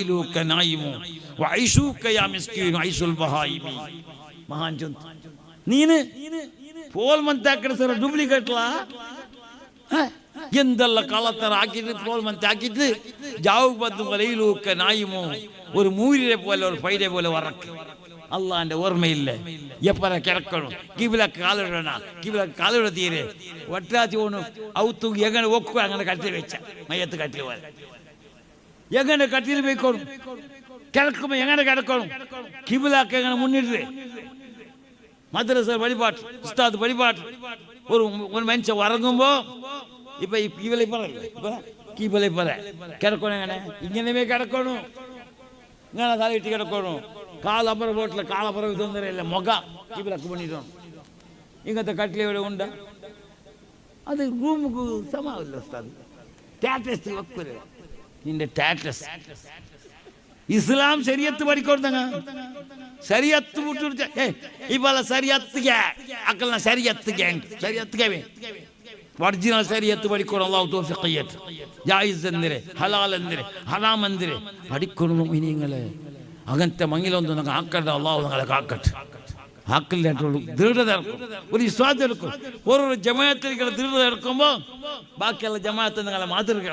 വലൈലുക നായിമു വഐശൂക യാ മിസ്കീൻ ഐസുൽ ബഹായിമി മഹാൻ ചൊന്ത് നീന് ಪೋಲ್ ಮಂತೆ ಹಾಕಿದ್ರೆ ಸರ್ ಡೂಪ್ಲಿಕೇಟ್ಲ ಎಂದೆಲ್ಲ ಕಳ್ಳತರ ಹಾಕಿದ್ರು ಪೋಲ್ ಮಂತೆ ಹಾಕಿದ್ದು ജാവുക ബദ്ദു വലൈലുക നായിമു ഒരു മൂരിയെ പോലെ ഒരു ഫൈലെ പോലെ വറക്ക് അള്ളാന്റെ ഓർമ്മയില്ലേ എപ്പറ കിടക്കണം കിബില കാലിടണ കിബില കാലിട തീരെ ഒട്ടാത്തി ഓണു ഔത്തു എങ്ങനെ ഒക്കുക അങ്ങനെ കട്ടിൽ വെച്ച മയ്യത്ത് കട്ടിൽ പോലെ എങ്ങനെ കട്ടിൽ വെക്കണം കിടക്കുമ്പോ എങ്ങനെ കിടക്കണം കിബിലൊക്കെ എങ്ങനെ മുന്നിട്ട് മദ്രസ വഴിപാട്ട് ഉസ്താദ് വഴിപാട്ട് ഒരു മനുഷ്യൻ ഉറങ്ങുമ്പോ ഇപ്പൊ കിബില പറയല്ലേ കിബില പറ കിടക്കണം എങ്ങനെ ഇങ്ങനെ കിടക്കണു ഇങ്ങനെ തലയിട്ട് കിടക്കണു കാലപ്പുറം പോട്ടില്ല കാലപ്പുറം ഇതൊന്നുമില്ല മുഖ കിബിലൊക്കെ പണിയിട്ടാണ് ഇങ്ങനത്തെ കട്ടിൽ ഇവിടെ ഉണ്ട് അത് റൂമുക്ക് സമാവില്ല ഉസ്താദ് ടാറ്റസ് വെക്കൂല നിന്റെ ടാറ്റസ് ഇസ്ലാം ശരീഅത്ത് പഠിക്കൊടുത്തങ്ങ ശരീഅത്ത് വിട്ടു ഇവളെ ശരീഅത്ത്ಗೆ അക്കൽന ശരീഅത്ത്ಗೆ ശരീഅത്ത്ಗೆ ഒറിജിനൽ ശരീഅത്ത് പഠിക്കണം അല്ലാഹു തൗഫീഖ് ചെയ്യട്ടെ ജായിസ് എന്തിരെ ഹലാൽ എന്തിരെ ഹറാം എന്തിരെ പഠിക്കണം മുഅ്മിനീങ്ങളെ അങ്ങനത്തെ മങ്ങിലൊന്നും നിങ്ങൾ ആക്കട്ടെ അല്ലാഹു നിങ്ങളെ കാക്കട്ടെ ആക്കില്ലായിട്ടുള്ളൂ ദൃഢത ഇറക്കും ഒരു വിശ്വാസം എടുക്കും ഒരു ജമാഅത്തിൽ ദൃഢത ഇറക്കുമ്പോൾ ബാക്കിയുള്ള ജമാഅത്ത് നിങ്ങളെ മാതൃക